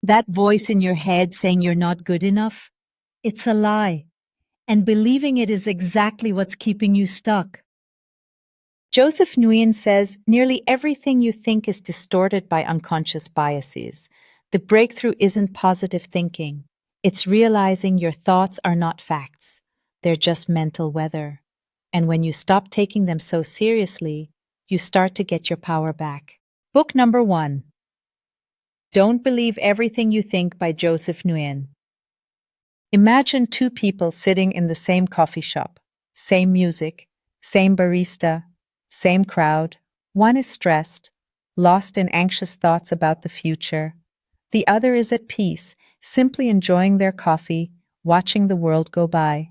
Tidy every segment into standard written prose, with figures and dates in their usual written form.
That voice in your head saying you're not good enough, it's a lie. And believing it is exactly what's keeping you stuck. Joseph Nuen says nearly everything you think is distorted by unconscious biases. The breakthrough isn't positive thinking. It's realizing your thoughts are not facts. They're just mental weather. And when you stop taking them so seriously, you start to get your power back. Book number 1. Don't Believe Everything You Think by Joseph Nuen. Imagine two people sitting in the same coffee shop, same music, same barista, same crowd. One is stressed, lost in anxious thoughts about the future. The other is at peace, simply enjoying their coffee, watching the world go by.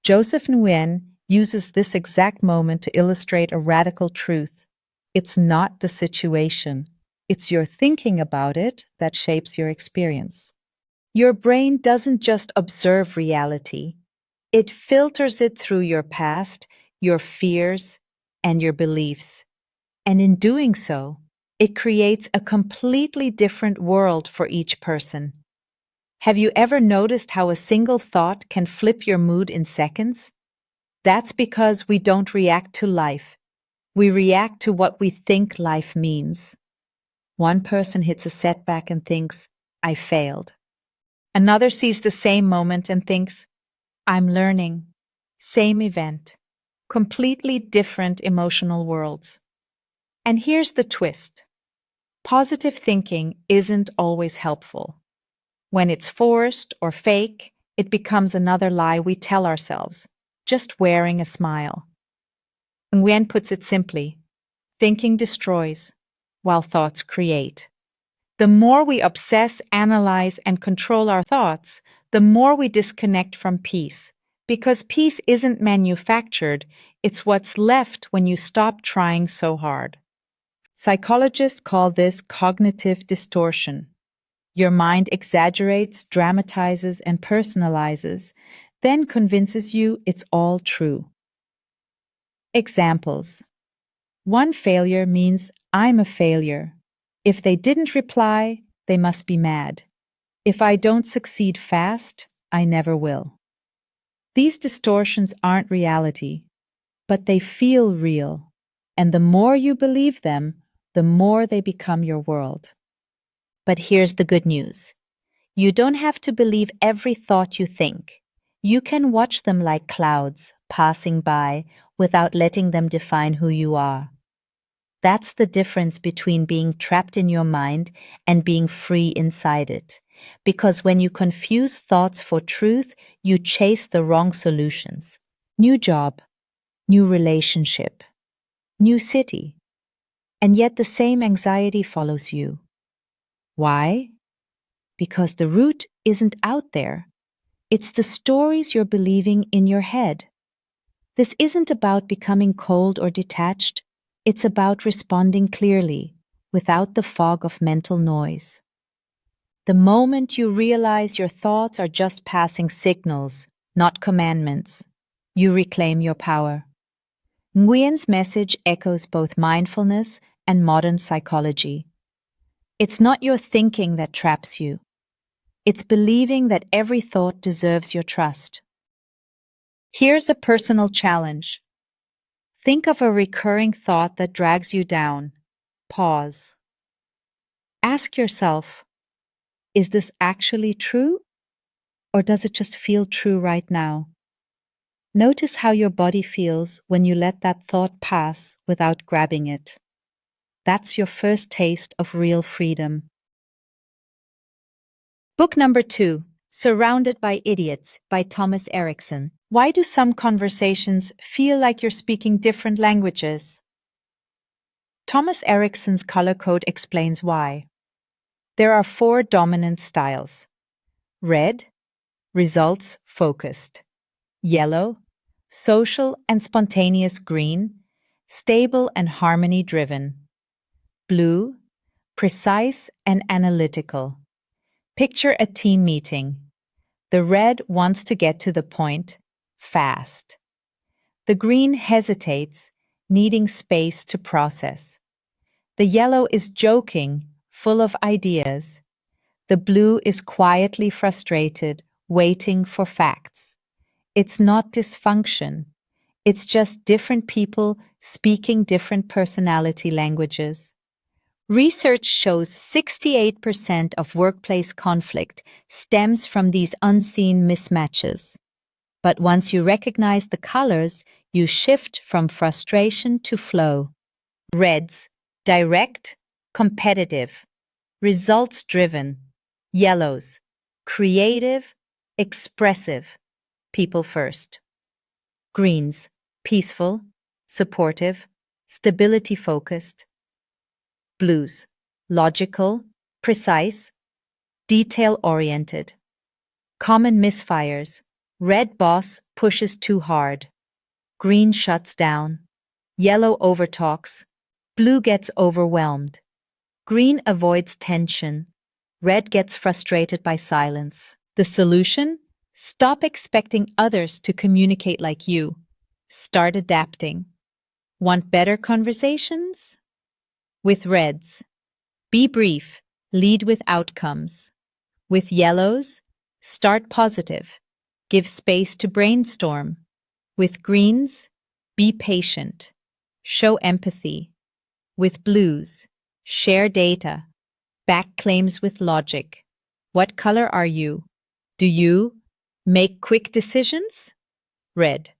Joseph Nuen uses this exact moment to illustrate a radical truth. It's not the situation. It's your thinking about it that shapes your experience. Your brain doesn't just observe reality. It filters it through your past, your fears, and your beliefs. And in doing so, it creates a completely different world for each person. Have you ever noticed how a single thought can flip your mood in seconds? That's because we don't react to life. We react to what we think life means. One person hits a setback and thinks, I failed. Another sees the same moment and thinks, I'm learning. Same event. Completely different emotional worlds. And here's the twist. Positive thinking isn't always helpful. When it's forced or fake, it becomes another lie we tell ourselves, just wearing a smile. Nguyen puts it simply, thinking destroys, while thoughts create. The more we obsess, analyze, and control our thoughts, the more we disconnect from peace. Because peace isn't manufactured, it's what's left when you stop trying so hard. Psychologists call this cognitive distortion. Your mind exaggerates, dramatizes, and personalizes, then convinces you it's all true. Examples. One failure means I'm a failure. If they didn't reply, they must be mad. If I don't succeed fast, I never will. These distortions aren't reality, but they feel real, and the more you believe them, the more they become your world. But here's the good news. You don't have to believe every thought you think. You can watch them like clouds passing by without letting them define who you are. That's the difference between being trapped in your mind and being free inside it. Because when you confuse thoughts for truth, you chase the wrong solutions. New job, new relationship, new city. And yet the same anxiety follows you. Why? Because the root isn't out there. It's the stories you're believing in your head. This isn't about becoming cold or detached. It's about responding clearly, without the fog of mental noise. The moment you realize your thoughts are just passing signals, not commandments, you reclaim your power. Nguyen's message echoes both mindfulness and modern psychology. It's not your thinking that traps you. It's believing that every thought deserves your trust. Here's a personal challenge. Think of a recurring thought that drags you down. Pause. Ask yourself, is this actually true? Or does it just feel true right now? Notice how your body feels when you let that thought pass without grabbing it. That's your first taste of real freedom. Book number 2, Surrounded by Idiots by Thomas Erikson. Why do some conversations feel like you're speaking different languages? Thomas Erikson's color code explains why. There are 4 dominant styles. Red, results focused. Yellow, social and spontaneous green, stable and harmony driven. Blue, precise and analytical. Picture a team meeting. The red wants to get to the point, fast. The green hesitates, needing space to process. The yellow is joking, full of ideas. The blue is quietly frustrated, waiting for facts. It's not dysfunction. It's just different people speaking different personality languages. Research shows 68% of workplace conflict stems from these unseen mismatches. But once you recognize the colors, you shift from frustration to flow. Reds, direct, competitive, results driven. Yellows, creative, expressive, people first. Greens, peaceful, supportive, stability focused. Blues, logical, precise, detail oriented. Common misfires. Red boss pushes too hard. Green shuts down. Yellow overtalks. Blue gets overwhelmed. Green avoids tension. Red gets frustrated by silence. The solution? Stop expecting others to communicate like you. Start adapting. Want better conversations? With reds, be brief, lead with outcomes. With yellows, start positive, give space to brainstorm. With greens, be patient, show empathy. With blues, share data, back claims with logic. What color are you? Do you make quick decisions? Red,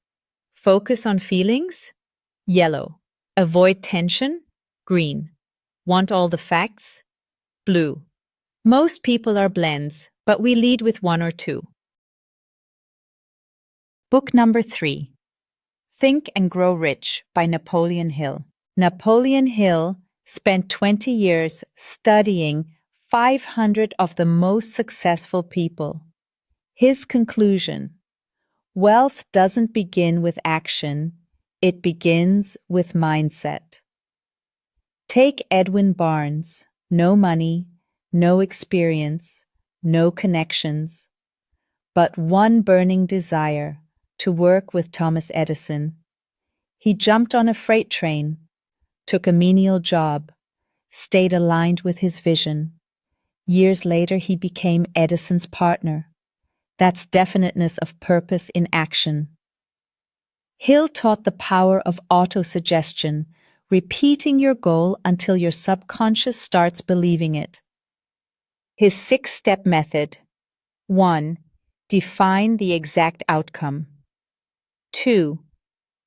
focus on feelings? Yellow, avoid tension? Green, want all the facts? Blue, most people are blends, but we lead with one or two. Book number 3, Think and Grow Rich by Napoleon Hill. Napoleon Hill spent 20 years studying 500 of the most successful people. His conclusion: wealth doesn't begin with action, it begins with mindset. Take Edwin Barnes, no money, no experience, no connections, but one burning desire to work with Thomas Edison. He jumped on a freight train, took a menial job, stayed aligned with his vision. Years later, he became Edison's partner. That's definiteness of purpose in action. Hill taught the power of autosuggestion, repeating your goal until your subconscious starts believing it. His 6-step method: 1. Define the exact outcome. 2.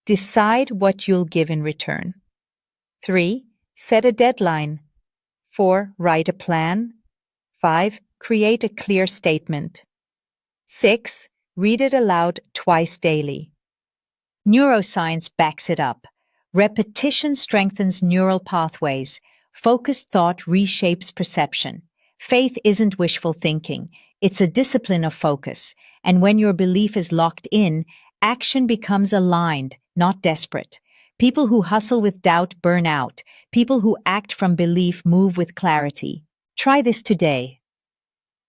Decide what you'll give in return. 3. Set a deadline. 4. Write a plan. 5. Create a clear statement. 6. Read it aloud twice daily. Neuroscience backs it up. Repetition strengthens neural pathways. Focused thought reshapes perception. Faith isn't wishful thinking. It's a discipline of focus. And when your belief is locked in, action becomes aligned, not desperate. People who hustle with doubt burn out. People who act from belief move with clarity. Try this today.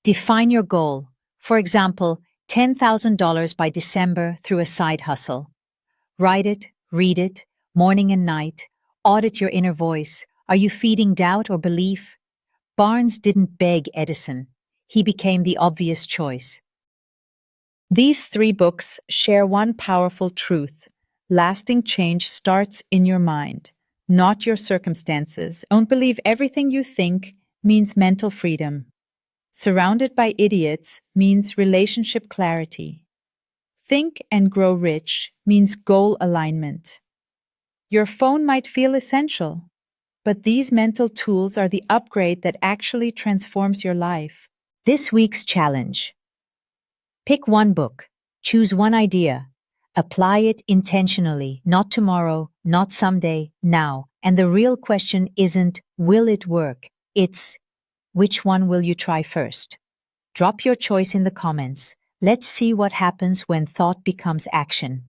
Define your goal. For example, $10,000 by December through a side hustle. Write it, read it, morning and night. Audit your inner voice. Are you feeding doubt or belief? Barnes didn't beg Edison. He became the obvious choice. These 3 books share one powerful truth. Lasting change starts in your mind, not your circumstances. Don't believe everything you think means mental freedom. Surrounded by idiots means relationship clarity. Think and Grow Rich means goal alignment. Your phone might feel essential, but these mental tools are the upgrade that actually transforms your life. This week's challenge: pick one book, choose one idea, apply it intentionally, not tomorrow, not someday, now. And the real question isn't, will it work? It's, which one will you try first? Drop your choice in the comments. Let's see what happens when thought becomes action.